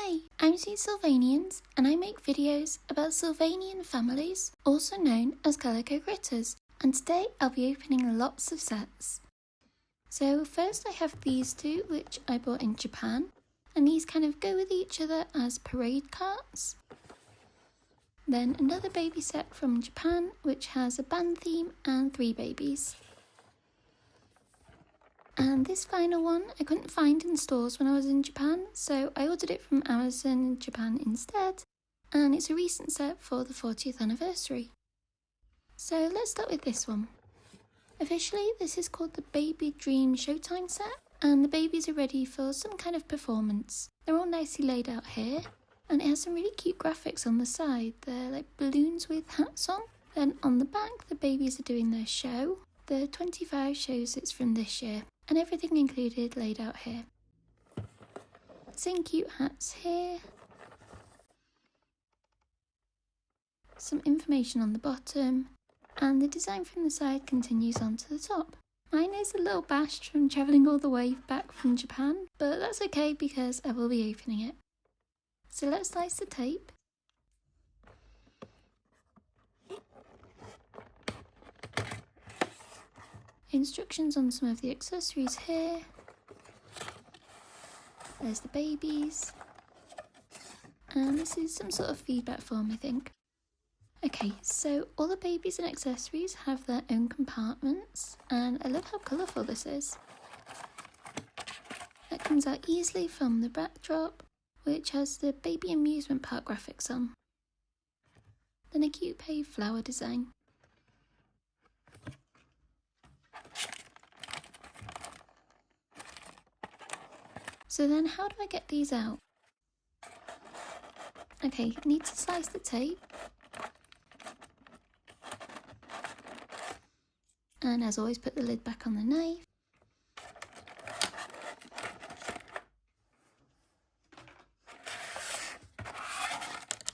Hi, I'm Sylvanians, and I make videos about Sylvanian families, also known as Calico critters, and today I'll be opening lots of sets. So first I have these two which I bought in Japan, and these kind of go with each other as parade carts. Then another baby set from Japan which has a band theme and 3 babies. And this final one I couldn't find in stores when I was in Japan, so I ordered it from Amazon Japan instead, and it's a recent set for the 40th anniversary. So let's start with this one. Officially this is called the Baby Dream Showtime set, and the babies are ready for some kind of performance. They're all nicely laid out here, and it has some really cute graphics on the side. They're like balloons with hats on. Then on the back the babies are doing their show. The 25 shows it's from this year, and everything included laid out here. Some cute hats here. Some information on the bottom, and the design from the side continues on to the top. Mine is a little bashed from travelling all the way back from Japan, but that's okay because I will be opening it. So let's slice the tape. Instructions on some of the accessories here. There's the babies. And this is some sort of feedback form, I think. Okay, so all the babies and accessories have their own compartments, and I love how colourful this is. That comes out easily from the backdrop, which has the baby amusement park graphics on. Then a cute paved flower design. So then how do I get these out? Okay, I need to slice the tape. And as always, put the lid back on the knife.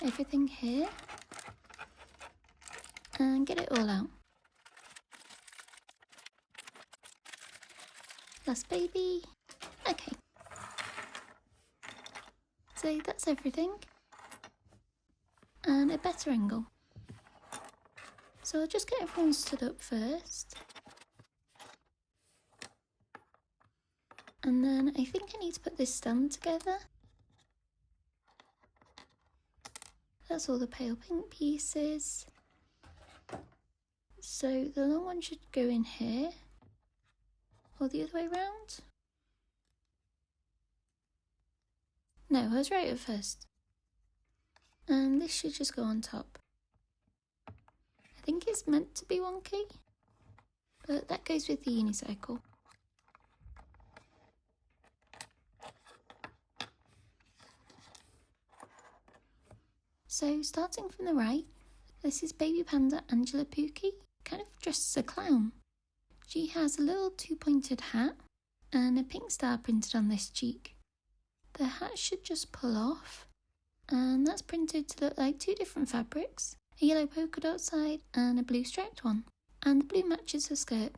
Everything here. And get it all out. Last baby. Okay. So that's everything. And a better angle. So I'll just get everyone stood up first. And then I think I need to put this stand together. That's all the pale pink pieces. So the long one should go in here. Or the other way around. No, I was right at first. And this should just go on top. I think it's meant to be wonky, but that goes with the unicycle. So starting from the right, this is baby panda Angela Pookie, kind of dressed as a clown. She has a little 2-pointed hat and a pink star printed on this cheek. The hat should just pull off, and that's printed to look like 2 different fabrics, a yellow polka dot side and a blue striped one, and the blue matches her skirt.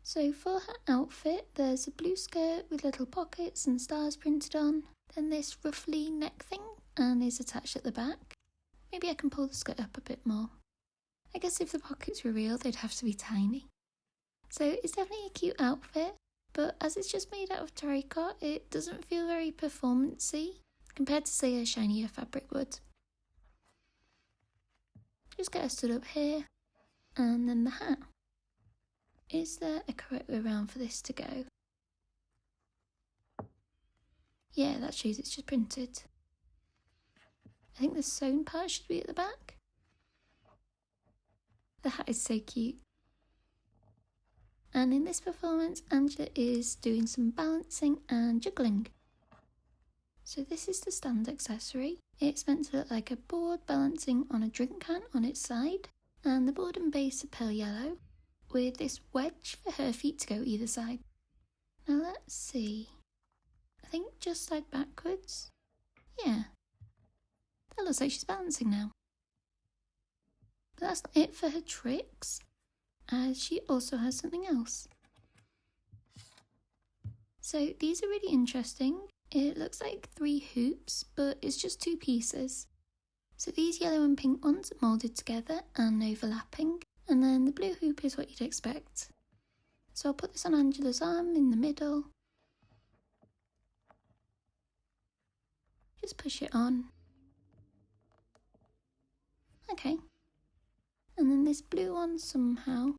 So for her outfit, there's a blue skirt with little pockets and stars printed on, then this ruffly neck thing, and is attached at the back. Maybe I can pull the skirt up a bit more. I guess if the pockets were real, they'd have to be tiny. So it's definitely a cute outfit, but as it's just made out of terracotta, it doesn't feel very performance-y compared to, say, a shinier fabric would. Just get her stood up here, and then the hat. Is there a correct way around for this to go? Yeah, that shows it's just printed. I think the sewn part should be at the back. The hat is so cute. And in this performance, Angela is doing some balancing and juggling. So this is the stand accessory. It's meant to look like a board balancing on a drink can on its side, and the board and base are pale yellow, with this wedge for her feet to go either side. Now let's see. I think just slide backwards. Yeah. That looks like she's balancing now. But that's not it for her tricks, as she also has something else. So these are really interesting. it looks like 3 hoops, but it's just 2 pieces. So these yellow and pink ones are moulded together and overlapping, and then the blue hoop is what you'd expect. So I'll put this on Angela's arm in the middle. Just push it on. Okay. And then this blue one somehow.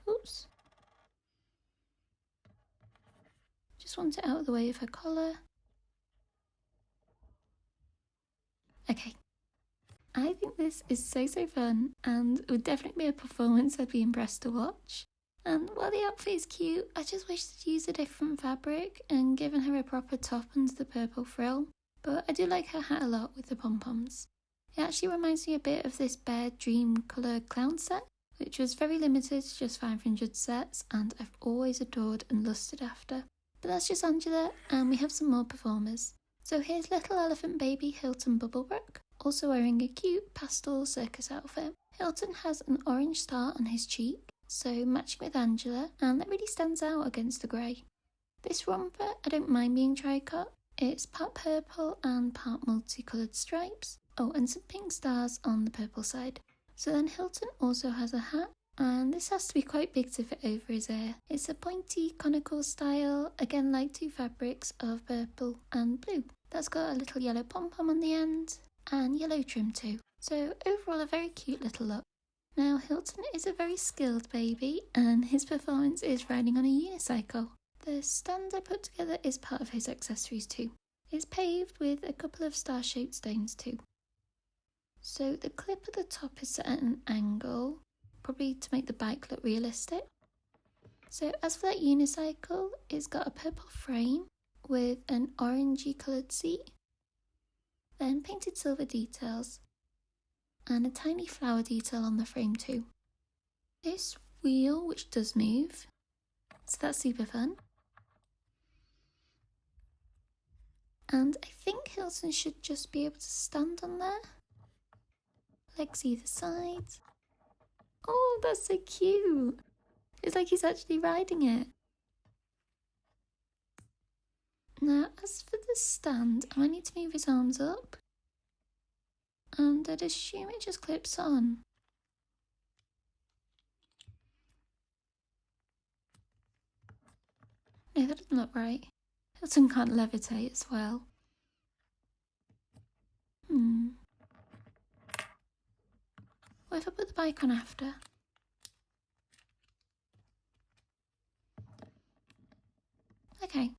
Oops. Just want it out of the way of her collar. Okay. I think this is so fun and would definitely be a performance I'd be impressed to watch. And while the outfit is cute, I just wish they'd used a different fabric and given her a proper top under the purple frill. But I do like her hat a lot with the pom-poms. It actually reminds me a bit of this Bear Dream colour clown set, which was very limited to just 500 sets and I've always adored and lusted after. But that's just Angela, and we have some more performers. So here's little elephant baby Hilton Bubblebrook, also wearing a cute pastel circus outfit. Hilton has an orange star on his cheek, so matching with Angela, and that really stands out against the grey. This romper, I don't mind being tricot. It's part purple and part multicoloured stripes. Oh, and some pink stars on the purple side. So then Hilton also has a hat, and this has to be quite big to fit over his ear. It's a pointy conical style, again like 2 fabrics of purple and blue. That's got a little yellow pom-pom on the end, and yellow trim too. So overall a very cute little look. Now Hilton is a very skilled baby, and his performance is riding on a unicycle. The stand I put together is part of his accessories too. It's paved with a couple of star-shaped stones too. So the clip at the top is set at an angle, probably to make the bike look realistic. So as for that unicycle, it's got a purple frame with an orangey coloured seat, then painted silver details, and a tiny flower detail on the frame too. This wheel, which does move, so that's super fun. And I think Hilton should just be able to stand on there. Legs either side. Oh, that's so cute. It's like he's actually riding it. Now, as for the stand, I might need to move his arms up. And I'd assume it just clips on. No, that doesn't look right. Hilton can't levitate as well. What if I put the bike on after? Okay, I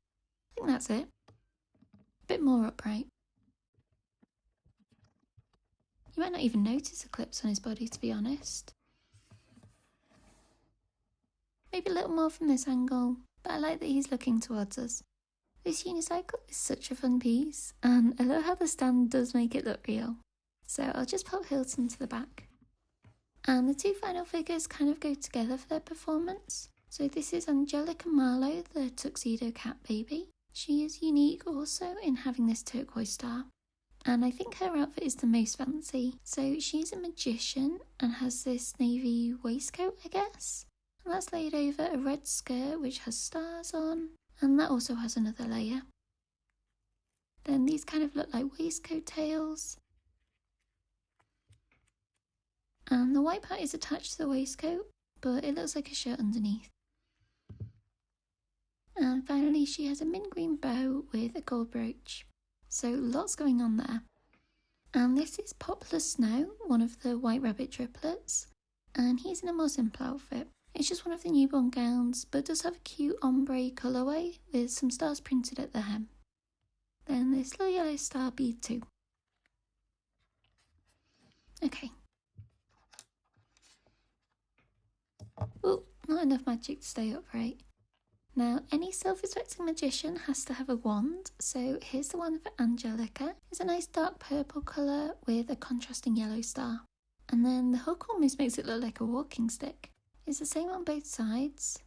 think that's it. A bit more upright. You might not even notice the clips on his body, to be honest. Maybe a little more from this angle, but I like that he's looking towards us. This unicycle is such a fun piece, and I love how the stand does make it look real. So I'll just pop Hilton to the back. And the 2 final figures kind of go together for their performance. So this is Angelica Marlowe, the tuxedo cat baby. She is unique also in having this turquoise star. And I think her outfit is the most fancy. So she's a magician and has this navy waistcoat, I guess. And that's laid over a red skirt which has stars on. And that also has another layer. Then these kind of look like waistcoat tails. And the white part is attached to the waistcoat, but it looks like a shirt underneath. And finally she has a mint green bow with a gold brooch. So lots going on there. And this is Poplar Snow, one of the White Rabbit triplets. And he's in a more simple outfit. It's just one of the newborn gowns, but does have a cute ombre colourway with some stars printed at the hem. Then this little yellow star bead too. Okay. Oh, not enough magic to stay upright. Now, any self-respecting magician has to have a wand, so here's the one for Angelica. It's a nice dark purple colour with a contrasting yellow star. And then the hook almost makes it look like a walking stick. It's the same on both sides.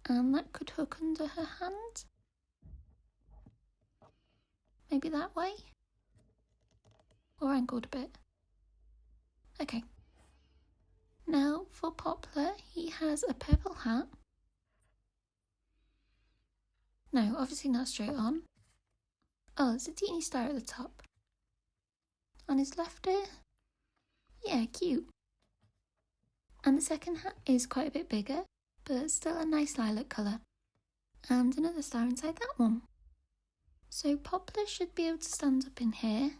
And that could hook under her hand. Maybe that way? Or angled a bit. Okay. Now, for Poplar, he has a purple hat No, obviously not straight on. Oh, there's a teeny star at the top. On his left ear? Yeah, cute. And the second hat is quite a bit bigger, but still a nice lilac colour. And another star inside that one. So Poplar should be able to stand up in here.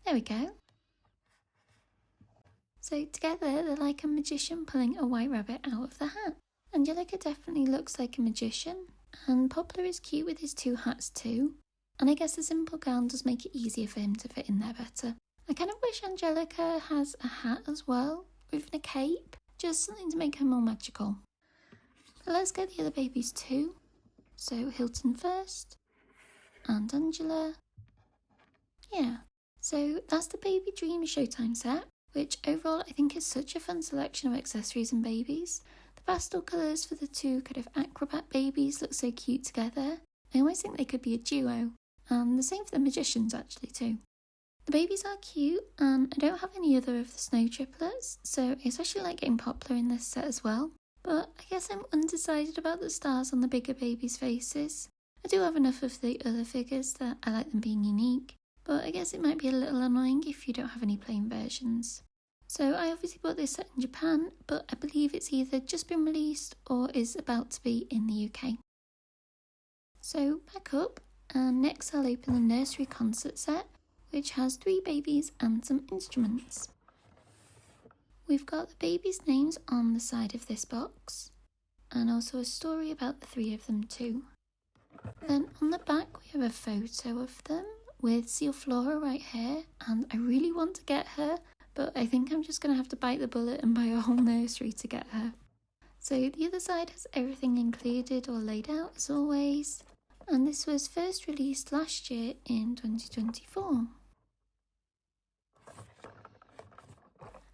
There we go. So together they're like a magician pulling a white rabbit out of the hat. Angelica definitely looks like a magician, and Poplar is cute with his two hats too. And I guess the simple gown does make it easier for him to fit in there better. I kind of wish Angelica has a hat as well, or even a cape, just something to make her more magical. But let's get the other babies too. So Hilton first, and Angela. Yeah, so that's the Baby Dream Showtime set, which overall I think is such a fun selection of accessories and babies. The pastel colours for the two kind of acrobat babies look so cute together. I always think they could be a duo, and the same for the magicians actually too. The babies are cute, and I don't have any other of the snow triplets, so I especially like getting Poplar in this set as well. But I guess I'm undecided about the stars on the bigger babies' faces. I do have enough of the other figures that I like them being unique, but I guess it might be a little annoying if you don't have any plain versions. So I obviously bought this set in Japan, but I believe it's either just been released or is about to be in the UK. So back up, and next I'll open the Nursery Concert Set, which has 3 babies and some instruments. We've got the babies' names on the side of this box, and also a story about the 3 of them too. Then on the back we have a photo of them with Seal Flora right here, and I really want to get her, but I think I'm just going to have to bite the bullet and buy a whole nursery to get her. So the other side has everything included or laid out as always, and this was first released last year in 2024.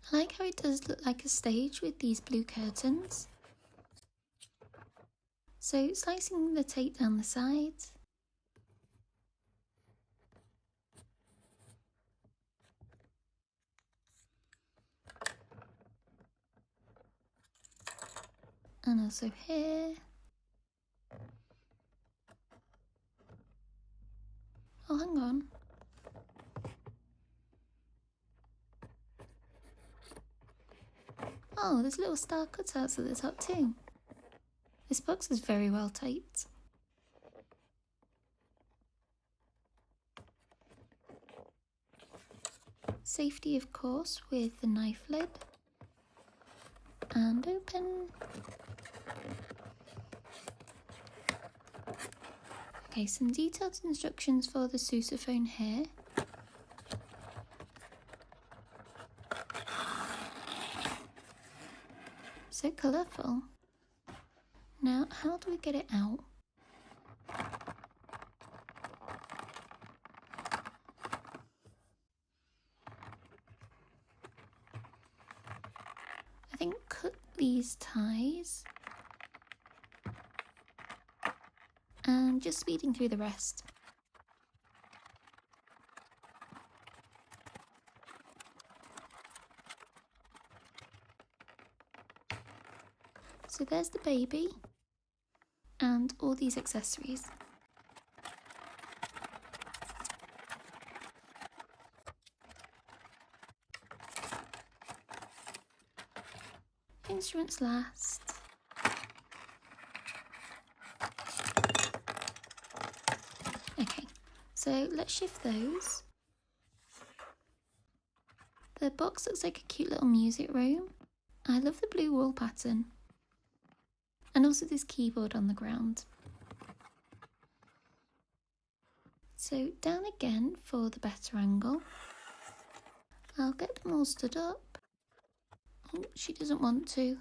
I like how it does look like a stage with these blue curtains. So slicing the tape down the sides. And also here. Oh, hang on. Oh, there's little star cutouts at the top too. This box is very well taped. Safety, of course, with the knife lid. And open. Okay, some detailed instructions for the sousaphone here. So colourful. Now, how do we get it out? I think cut these ties and just speeding through the rest. So there's the baby and all these accessories. Instruments last. Okay, so let's shift those. The box looks like a cute little music room. I love the blue wall pattern. And also this keyboard on the ground. So down again for the better angle. I'll get them all stood up. Oh, she doesn't want to.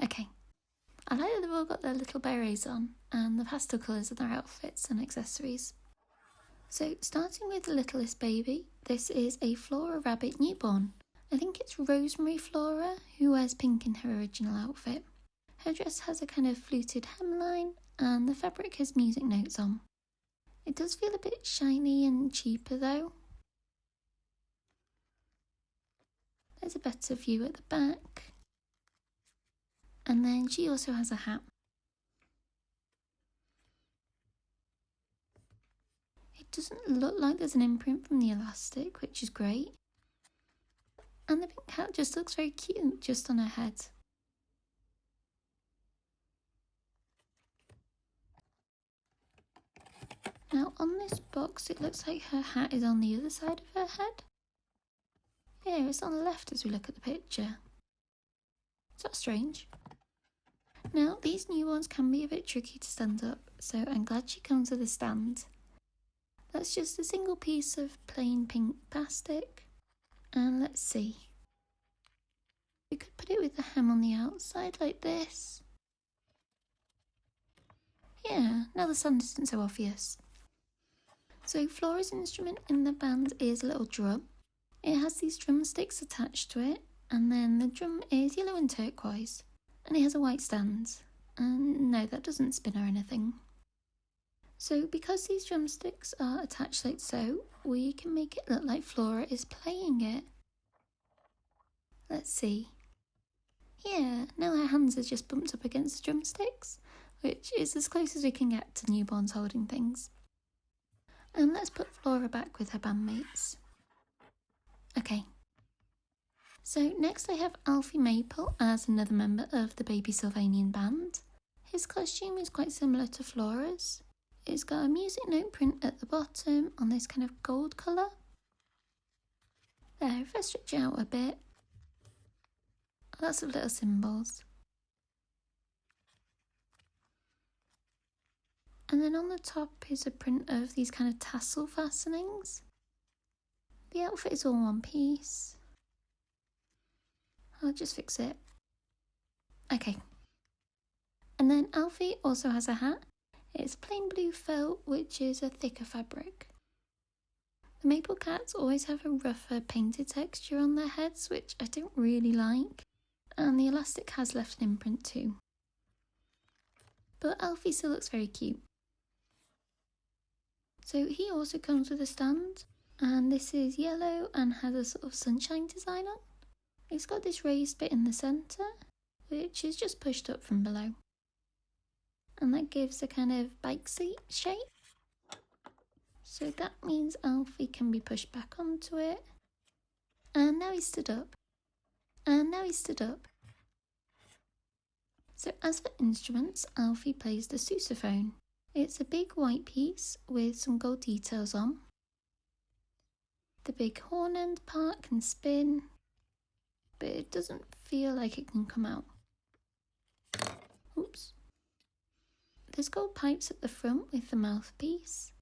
Okay. I like that they've all got their little berets on and the pastel colours of their outfits and accessories. So starting with the littlest baby, this is a Flora Rabbit newborn. I think it's Rosemary Flora, who wears pink in her original outfit. Her dress has a kind of fluted hemline, and the fabric has music notes on. It does feel a bit shiny and cheaper though. There's a better view at the back. And then she also has a hat. It doesn't look like there's an imprint from the elastic, which is great. And the pink hat just looks very cute just on her head. Now on this box it looks like her hat is on the other side of her head. Yeah, it's on the left as we look at the picture. Is that strange? Now these new ones can be a bit tricky to stand up, so I'm glad she comes with a stand. That's just a single piece of plain pink plastic. And let's see. We could put it with the hem on the outside like this. Yeah, now the stand isn't so obvious. So Flora's instrument in the band is a little drum. It has these drumsticks attached to it, and then the drum is yellow and turquoise, and it has a white stand. And no, that doesn't spin or anything. So because these drumsticks are attached like so, we can make it look like Flora is playing it. Let's see. Yeah, now her hands are just bumped up against the drumsticks, which is as close as we can get to newborns holding things. And let's put Flora back with her bandmates. Okay. So next I have Alfie Maple as another member of the Baby Sylvanian band. His costume is quite similar to Flora's. It's got a music note print at the bottom on this kind of gold colour. There, if I stretch it out a bit, lots of little symbols. And then on the top is a print of these kind of tassel fastenings. The outfit is all one piece. I'll just fix it. Okay. And then Alfie also has a hat. It's plain blue felt, which is a thicker fabric. The maple cats always have a rougher painted texture on their heads, which I don't really like. And the elastic has left an imprint too. But Alfie still looks very cute. So he also comes with a stand, and this is yellow and has a sort of sunshine design on. It's got this raised bit in the centre, which is just pushed up from below. And that gives a kind of bike seat shape. So that means Alfie can be pushed back onto it. And now he's stood up. And now he's stood up. So as for instruments, Alfie plays the sousaphone. It's a big white piece with some gold details on. The big horn end part can spin, but it doesn't feel like it can come out. Oops. There's gold pipes at the front with the mouthpiece.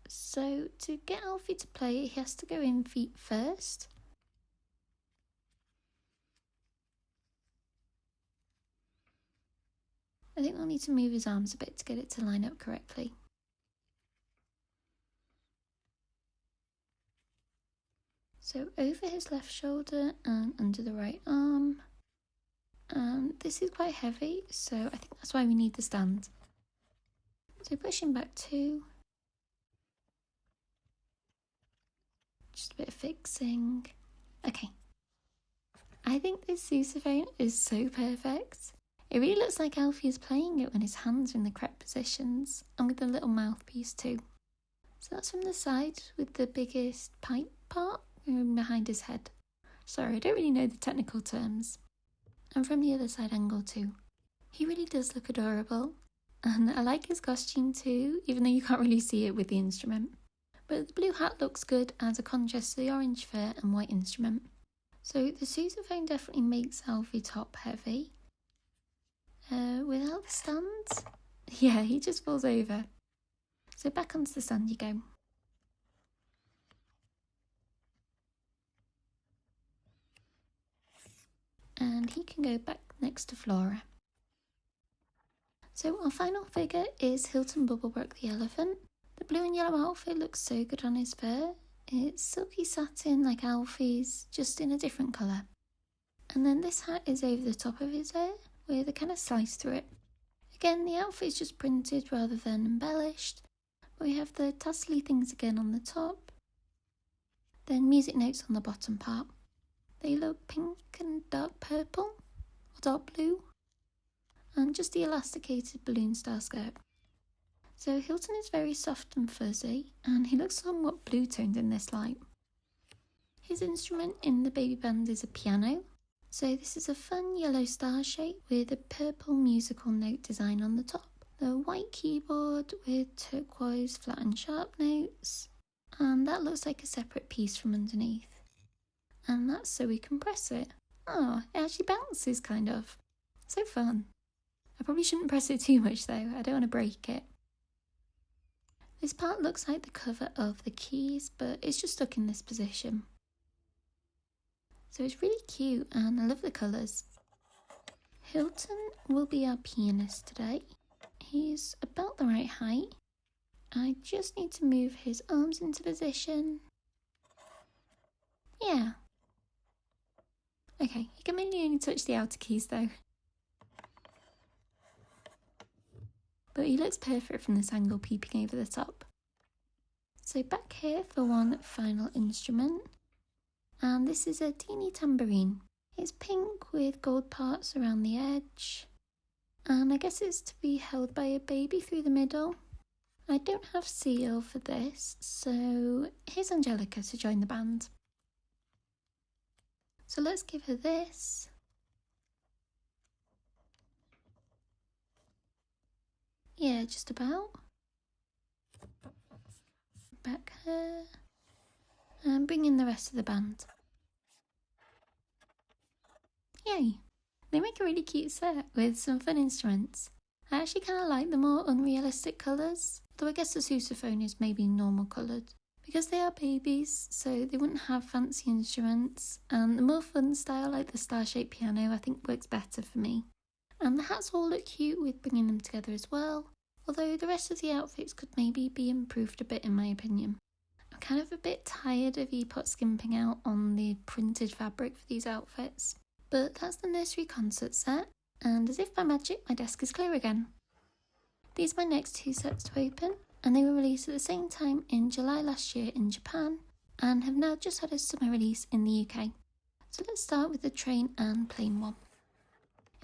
So to get Alfie to play, he has to go in feet first. I think we'll need to move his arms a bit to get it to line up correctly. So over his left shoulder and under the right arm. And this is quite heavy, so I think that's why we need the stand. So push him back 2. Just a bit of fixing. Okay. I think this sousaphone is so perfect. It really looks like Alfie is playing it when his hands are in the correct positions, and with the little mouthpiece too. So that's from the side with the biggest pipe part behind his head. Sorry, I don't really know the technical terms. And from the other side angle too. He really does look adorable. And I like his costume too, even though you can't really see it with the instrument. But the blue hat looks good as a contrast to the orange fur and white instrument. So the sousaphone definitely makes Alfie top heavy. Without the stand, yeah, he just falls over. So back onto the stand you go. And he can go back next to Flora. So our final figure is Hilton Bubblebrook the elephant. The blue and yellow outfit looks so good on his fur. It's silky satin like Alfie's, just in a different colour. And then this hat is over the top of his hair, with a kind of slice through it. Again, the outfit is just printed rather than embellished. We have the tassely things again on the top. Then music notes on the bottom part. They look pink and dark purple, or dark blue, and just the elasticated balloon style skirt. So Hilton is very soft and fuzzy, and he looks somewhat blue-toned in this light. His instrument in the baby band is a piano. So this is a fun yellow star shape with a purple musical note design on the top. The white keyboard with turquoise flat and sharp notes, and that looks like a separate piece from underneath. And that's so we can press it. Oh, it actually bounces kind of. So fun. I probably shouldn't press it too much though, I don't want to break it. This part looks like the cover of the keys, but it's just stuck in this position. So it's really cute and I love the colours. Hilton will be our pianist today. He's about the right height. I just need to move his arms into position. Yeah. Okay, he can mainly only touch the outer keys though. But he looks perfect from this angle peeping over the top. So back here for one final instrument. And this is a teeny tambourine. It's pink with gold parts around the edge. And I guess it's to be held by a baby through the middle. I don't have Seal for this, so here's Angelica to join the band. So let's give her this. Yeah, just about. Back her. And bring in the rest of the band. Yay! They make a really cute set with some fun instruments. I actually kind of like the more unrealistic colours, though I guess the sousaphone is maybe normal coloured. Because they are babies, so they wouldn't have fancy instruments, and the more fun style like the star-shaped piano I think works better for me. And the hats all look cute with bringing them together as well, although the rest of the outfits could maybe be improved a bit in my opinion. I'm kind of a bit tired of Epot skimping out on the printed fabric for these outfits. But that's the Nursery Concert Set, and as if by magic my desk is clear again. These are my next two sets to open, and they were released at the same time in July last year in Japan, and have now just had a summer release in the UK. So let's start with the train and plane one.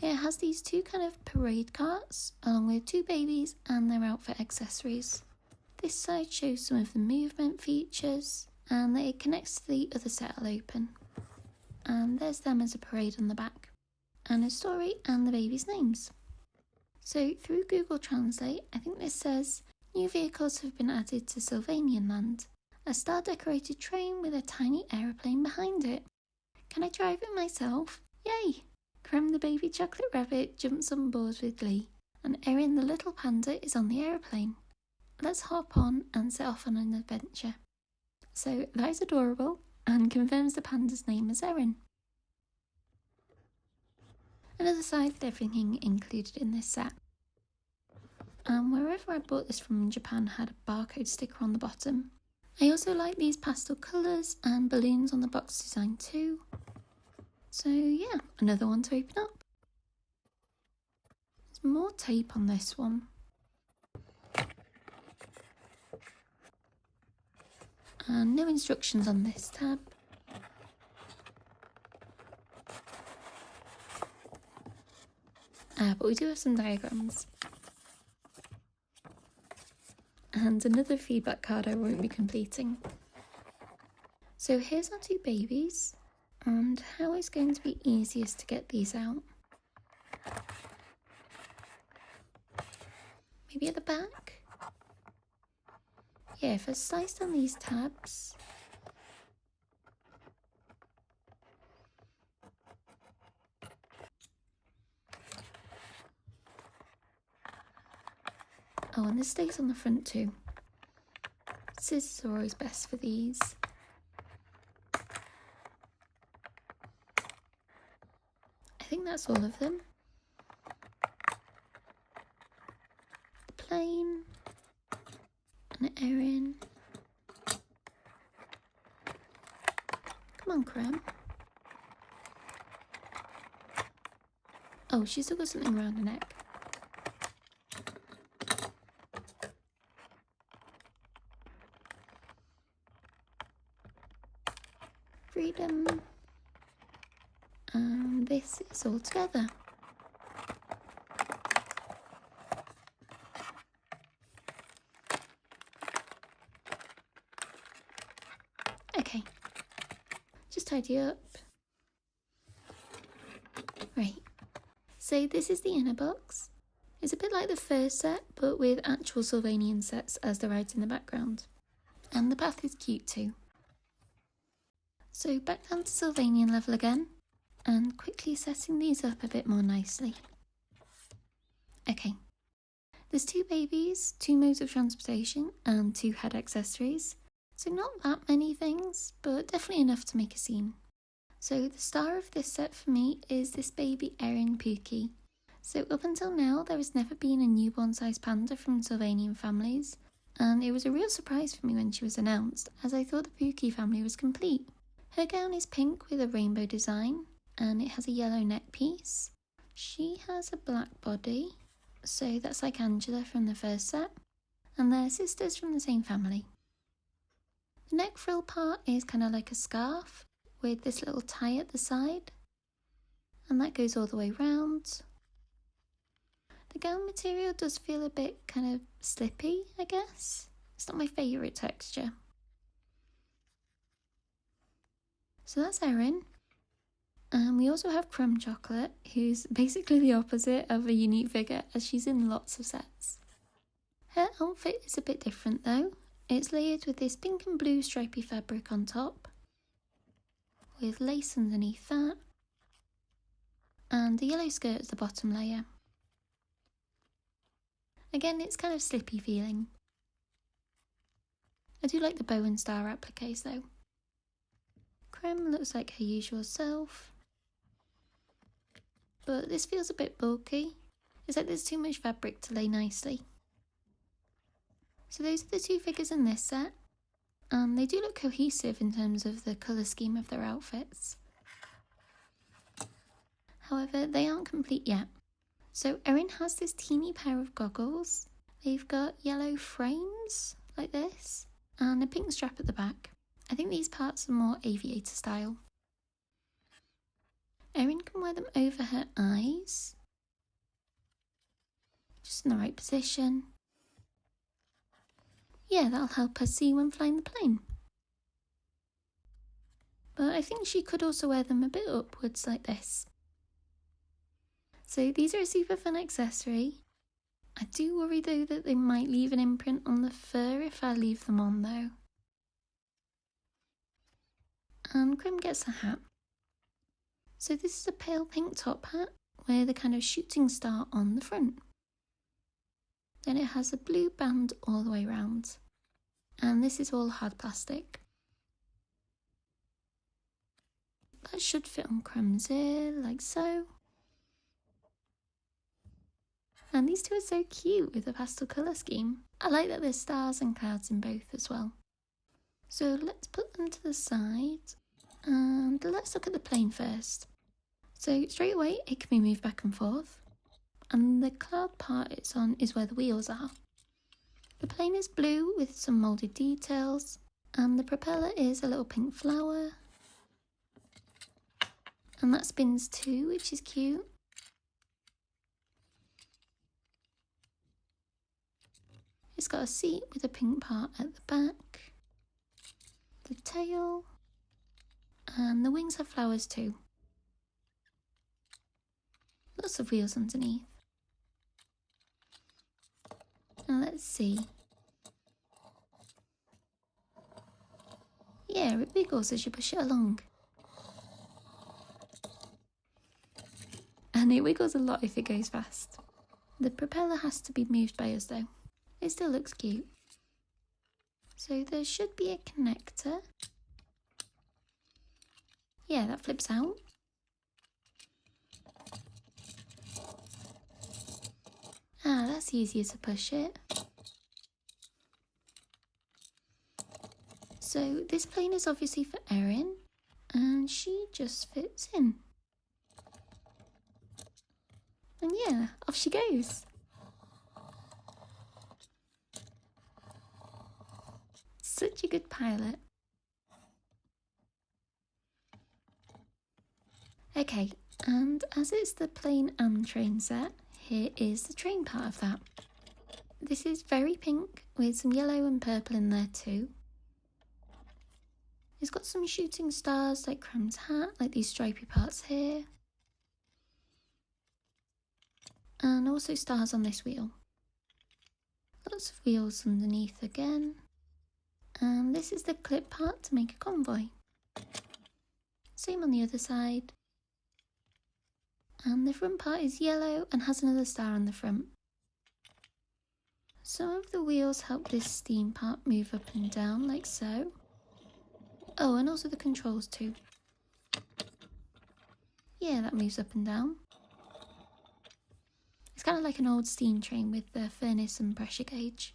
It has these two kind of parade carts, along with two babies and their outfit accessories. This side shows some of the movement features, and it connects to the other set I'll open. And there's them as a parade on the back, and a story and the baby's names. So through Google Translate, I think this says, new vehicles have been added to Sylvanian land. A star-decorated train with a tiny aeroplane behind it. Can I drive it myself? Yay! Krem the baby chocolate rabbit jumps on board with glee, and Erin the little panda is on the aeroplane. Let's hop on and set off on an adventure. So that is adorable, and confirms the panda's name as Erin. Another side with everything included in this set. And wherever I bought this from in Japan had a barcode sticker on the bottom. I also like these pastel colours and balloons on the box design too. So yeah, another one to open up. There's more tape on this one. And no instructions on this tab. But we do have some diagrams. And another feedback card I won't be completing. So here's our two babies, and how it's going to be easiest to get these out. Maybe at the back? Yeah, if I slice down these tabs. Oh, and this stays on the front too. Scissors are always best for these. I think that's all of them. The plane, and Erin. Come on, Krem. Oh, she's still got something around her neck. Freedom. and this is all together. Okay, just tidy up. Right, so this is the inner box. It's a bit like the first set, but with actual Sylvanian sets as the rides in the background. And the path is cute too. So back down to Sylvanian level again, and quickly setting these up a bit more nicely. Okay, there's 2 babies, 2 modes of transportation, and 2 head accessories. So not that many things, but definitely enough to make a scene. So the star of this set for me is this baby Erin Pookie. So up until now, there has never been a newborn-sized panda from Sylvanian Families, and it was a real surprise for me when she was announced, as I thought the Pookie family was complete. Her gown is pink with a rainbow design, and it has a yellow neck piece. She has a black body, so that's like Angela from the first set, and they're sisters from the same family. The neck frill part is kind of like a scarf, with this little tie at the side, and that goes all the way round. The gown material does feel a bit kind of slippy, I guess. It's not my favourite texture. So that's Erin. And we also have Crumb Chocolate, who's basically the opposite of a unique figure, as she's in lots of sets. Her outfit is a bit different though. It's layered with this pink and blue stripy fabric on top, with lace underneath that, and a yellow skirt as the bottom layer. Again, it's kind of slippy feeling. I do like the bow and star appliques though. Creme looks like her usual self, but this feels a bit bulky. It's like there's too much fabric to lay nicely. So those are the 2 figures in this set, and they do look cohesive in terms of the colour scheme of their outfits. However, they aren't complete yet. So Erin has this teeny pair of goggles. They've got yellow frames, like this, and a pink strap at the back. I think these parts are more aviator style. Erin can wear them over her eyes, just in the right position. Yeah, that'll help her see when flying the plane. But I think she could also wear them a bit upwards like this. So these are a super fun accessory. I do worry though that they might leave an imprint on the fur if I leave them on though. And Creme gets a hat. So this is a pale pink top hat with a kind of shooting star on the front. Then it has a blue band all the way around. And this is all hard plastic. That should fit on Creme's ear, like so. And these 2 are so cute with the pastel colour scheme. I like that there's stars and clouds in both as well. So let's put them to the side, and let's look at the plane first. So straight away it can be moved back and forth, and the cloud part it's on is where the wheels are. The plane is blue with some moulded details, and the propeller is a little pink flower, and that spins too, which is cute. It's got a seat with a pink part at the back, the tail, and the wings have flowers too. Lots of wheels underneath. And let's see. Yeah, it wiggles as you push it along. And it wiggles a lot if it goes fast. The propeller has to be moved by us though. It still looks cute. So there should be a connector. Yeah, that flips out. Ah, that's easier to push it. So this plane is obviously for Erin, and she just fits in. And yeah, off she goes. Such a good pilot. Okay, And as it's the plane and train set, here is the train part of that. This is very pink with some yellow and purple in there too. It's got some shooting stars like Crem's hat, like these stripy parts here. And also stars on this wheel. Lots of wheels underneath again. And this is the clip part to make a convoy. Same on the other side. And the front part is yellow and has another star on the front. Some of the wheels help this steam part move up and down like so. Oh, and also the controls too. Yeah, that moves up and down. It's kind of like an old steam train with the furnace and pressure gauge.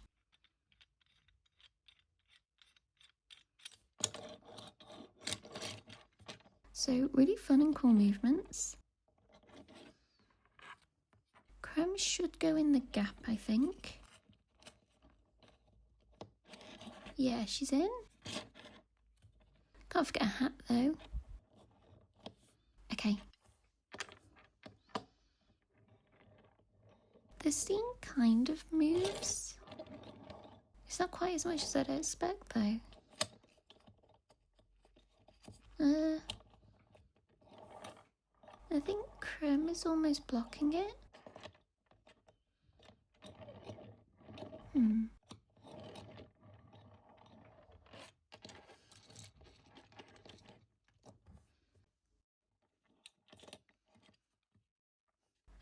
So really fun and cool movements. Creme should go in the gap, I think. Yeah, she's in. Can't forget a hat though. Okay. The steam kind of moves. It's not quite as much as I'd expect though. I think Creme is almost blocking it.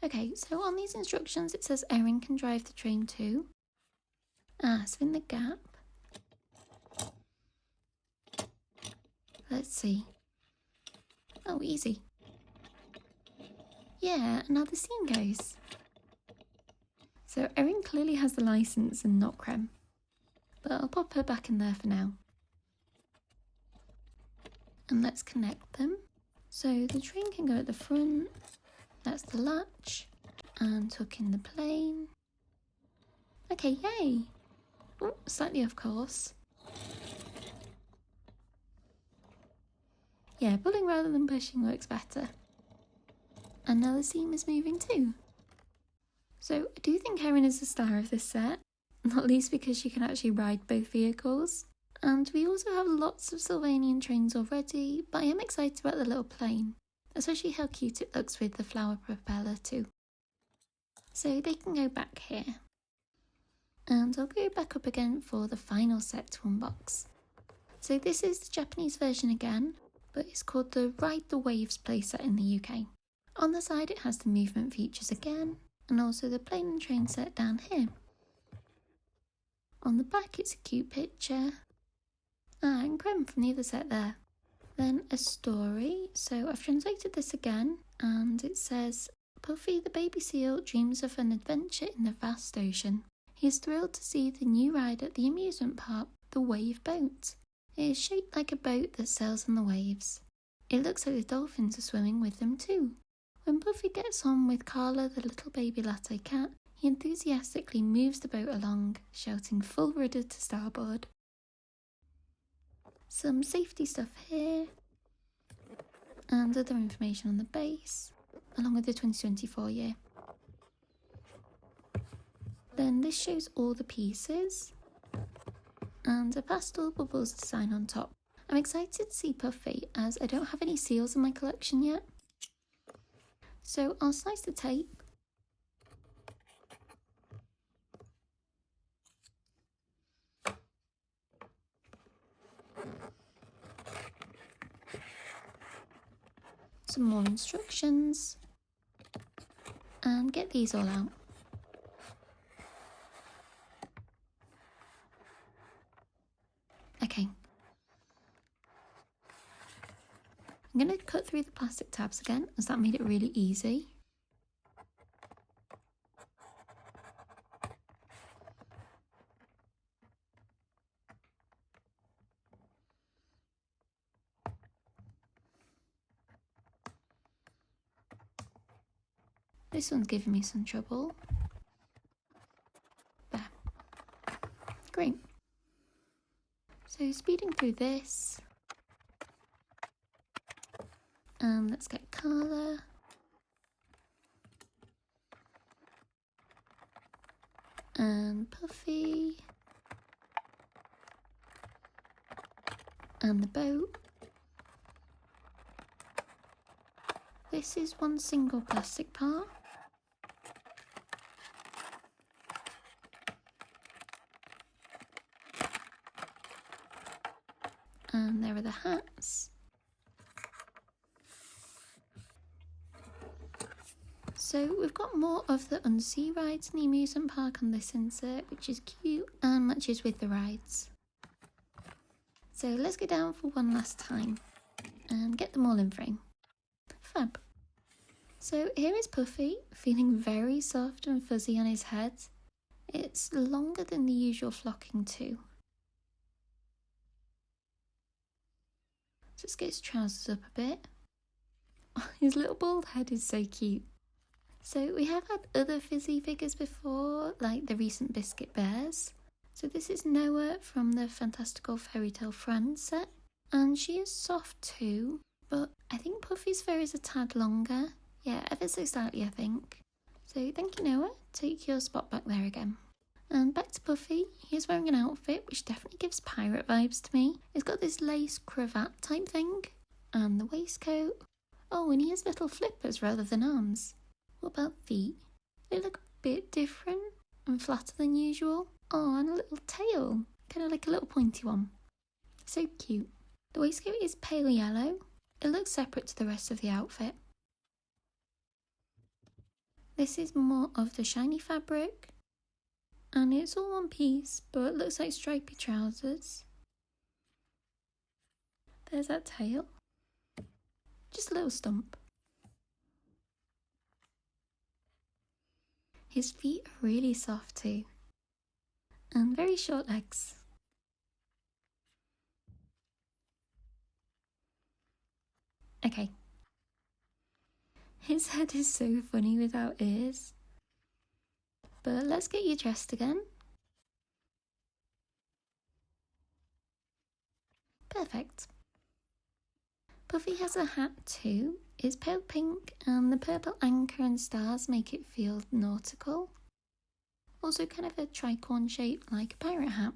Okay, so on these instructions it says Erin can drive the train too. So in the gap. Let's see. Oh, easy. Yeah, now the scene goes. So Erin clearly has the license and not Creme. But I'll pop her back in there for now. And let's connect them. So the train can go at the front. That's the latch. And tuck in the plane. Okay, yay! Oh, slightly off course. Yeah, pulling rather than pushing works better. And now the seam is moving too. So I do think Erin is the star of this set, not least because she can actually ride both vehicles. And we also have lots of Sylvanian trains already, but I am excited about the little plane, especially how cute it looks with the flower propeller too. So they can go back here. And I'll go back up again for the final set to unbox. So this is the Japanese version again, but it's called the Ride the Waves playset in the UK. On the side it has the movement features again, and also the plane and train set down here. On the back it's a cute picture. And Creme from the other set there. Then a story, so I've translated this again, and it says, Puffy the baby seal dreams of an adventure in the vast ocean. He is thrilled to see the new ride at the amusement park, the Wave Boat. It is shaped like a boat that sails on the waves. It looks like the dolphins are swimming with them too. When Puffy gets on with Carla, the little baby latte cat, he enthusiastically moves the boat along, shouting full rudder to starboard. Some safety stuff here, and other information on the base, along with the 2024 year. Then this shows all the pieces, and a pastel bubbles design on top. I'm excited to see Puffy, as I don't have any seals in my collection yet. So I'll slice the tape. Some more instructions. And get these all out. Okay. I'm going to cut through the plastic tabs again, as that made it really easy. This one's giving me some trouble. There. Great. So speeding through this. Let's get Carla. and Puffy, and the boat. This is one single plastic part. And there are the hats. So we've got more of the undersea rides in the amusement park on this insert, which is cute and matches with the rides. So let's go down for one last time and get them all in frame. Fab. So here is Puffy, feeling very soft and fuzzy on his head. It's longer than the usual flocking too. So let's get his trousers up a bit. His little bald head is so cute. So we have had other fizzy figures before, like the recent Biscuit Bears. So this is Noah from the Fantastical Fairy Tale Friends set. And she is soft too, but I think Puffy's fur is a tad longer. Yeah, ever so slightly I think. So thank you Noah, take your spot back there again. And back to Puffy, he's wearing an outfit which definitely gives pirate vibes to me. He's got this lace cravat type thing, and the waistcoat. Oh, and he has little flippers rather than arms. What about feet? They look a bit different and flatter than usual. Oh, and a little tail, kind of like a little pointy one. So cute. The waistcoat is pale yellow. It looks separate to the rest of the outfit. This is more of the shiny fabric. And it's all one piece, but looks like stripy trousers. There's that tail. Just a little stump. His feet are really soft too. And very short legs. Okay. His head is so funny without ears. But let's get you dressed again. Perfect. Puffy has a hat too. It's pale pink and the purple anchor and stars make it feel nautical. Also kind of a tricorn shape like a pirate hat.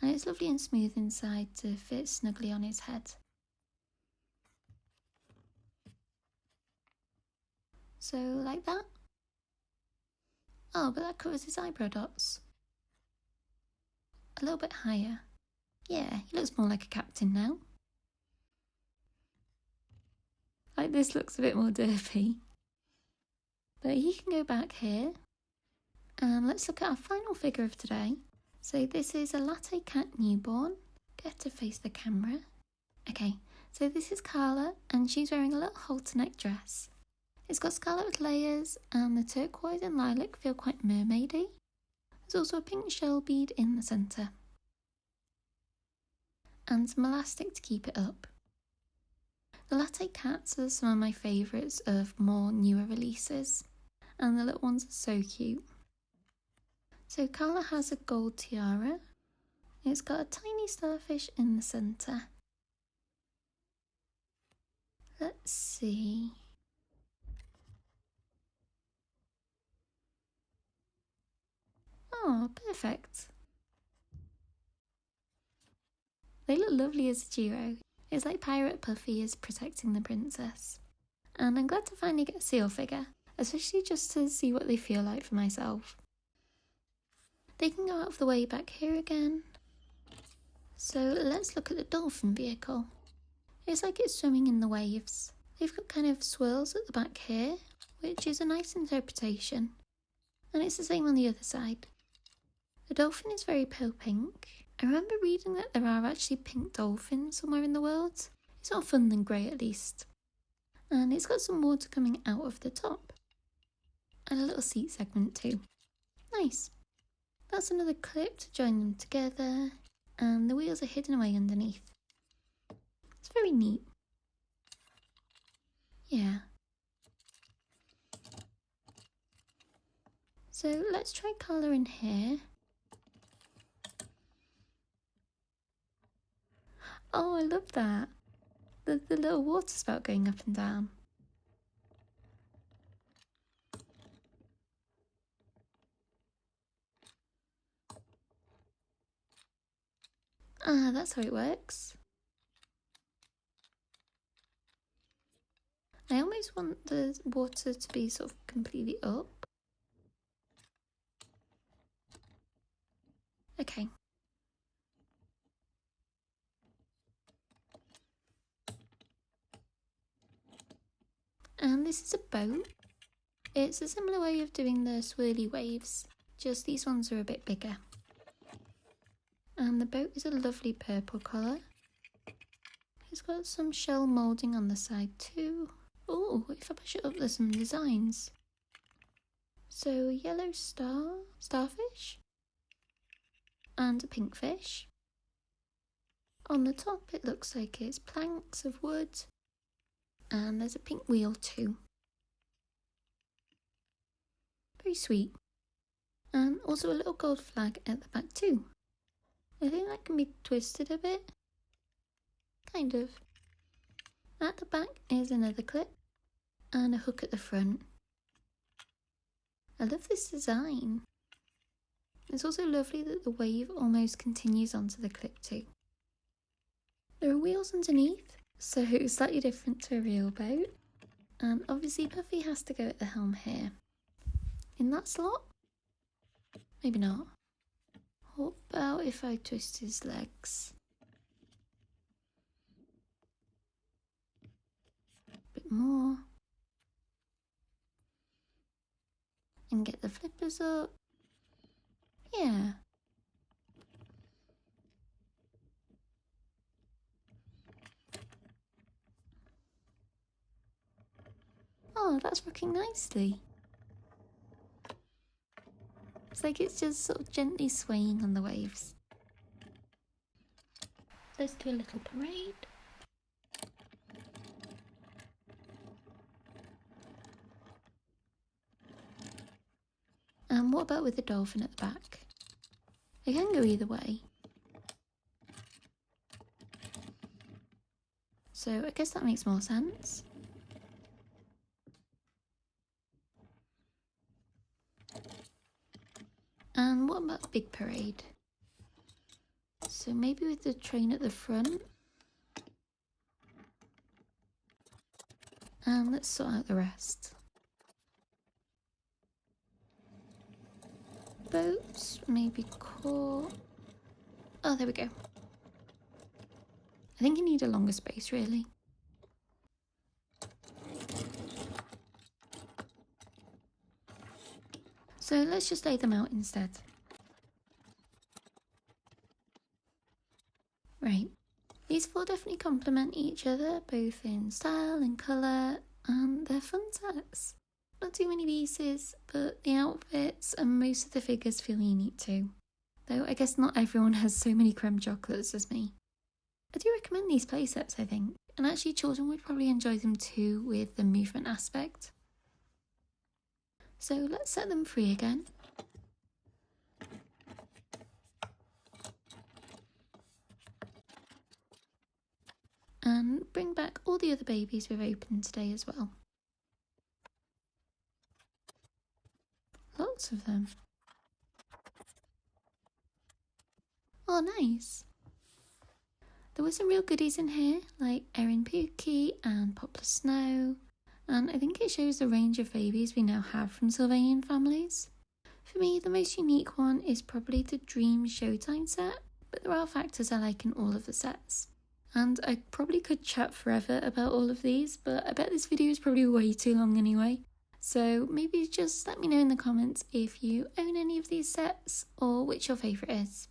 And it's lovely and smooth inside to fit snugly on his head. So like that. Oh, but that covers his eyebrow dots. A little bit higher. Yeah, he looks more like a captain now. Like this looks a bit more derpy. But he can go back here. And let's look at our final figure of today. So this is a latte cat newborn. Get to face the camera. Okay, so this is Carla and she's wearing a little halter neck dress. It's got scarlet with layers and the turquoise and lilac feel quite mermaidy. There's also a pink shell bead in the centre. And some elastic to keep it up. The latte cats are some of my favourites of more newer releases. And the little ones are so cute. So Carla has a gold tiara. It's got a tiny starfish in the centre. Let's see. Oh, perfect. They look lovely as a duo. It's like Pirate Puffy is protecting the princess. And I'm glad to finally get a seal figure, especially just to see what they feel like for myself. They can go out of the way back here again. So let's look at the dolphin vehicle. It's like it's swimming in the waves. They've got kind of swirls at the back here, which is a nice interpretation. And it's the same on the other side. The dolphin is very pale pink. I remember reading that there are actually pink dolphins somewhere in the world. It's more fun than grey at least. And it's got some water coming out of the top. And a little seat segment too. Nice. That's another clip to join them together. And the wheels are hidden away underneath. It's very neat. Yeah. So let's try colour in here. Oh, I love that. The little water spout going up and down. Ah, that's how it works. I almost want the water to be sort of completely up. Okay. And this is a boat. It's a similar way of doing the swirly waves, just these ones are a bit bigger. And the boat is a lovely purple colour. It's got some shell moulding on the side too. Oh, if I push it up there's some designs. So yellow starfish, and a pink fish. On the top it looks like it's planks of wood, and there's a pink wheel too. Very sweet. And also a little gold flag at the back too. I think that can be twisted a bit. Kind of. At the back is another clip and a hook at the front. I love this design. It's also lovely that the wave almost continues onto the clip too. There are wheels underneath, so it's slightly different to a real boat. And obviously Puffy has to go at the helm here. In that slot? Maybe not. What about if I twist his legs? A bit more. And get the flippers up. Yeah. Oh, that's working nicely. It's like it's just sort of gently swaying on the waves. Let's do a little parade. And what about with the dolphin at the back? It can go either way. So I guess that makes more sense. And what about a big parade? So maybe with the train at the front. And let's sort out the rest. Boats, maybe core. Oh, there we go. I think you need a longer space, really. So let's just lay them out instead. Right, these four definitely complement each other, both in style and colour, and they're fun sets. Not too many pieces, but the outfits and most of the figures feel unique too. Though I guess not everyone has so many creme chocolates as me. I do recommend these playsets, I think, and actually children would probably enjoy them too with the movement aspect. So let's set them free again. And bring back all the other babies we've opened today as well. Lots of them. Oh, nice. There were some real goodies in here, like Erin Pookie and Poplar Snow. And I think it shows the range of babies we now have from Sylvanian Families. For me, the most unique one is probably the Dream Showtime set, but there are factors I like in all of the sets. And I probably could chat forever about all of these, but I bet this video is probably way too long anyway. So maybe just let me know in the comments if you own any of these sets or which your favourite is.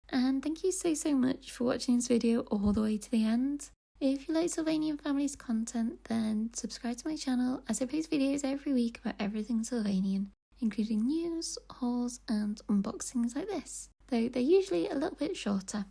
And thank you so much for watching this video all the way to the end. If you like Sylvanian Families content, then subscribe to my channel as I post videos every week about everything Sylvanian, including news, hauls and unboxings like this, though they're usually a little bit shorter.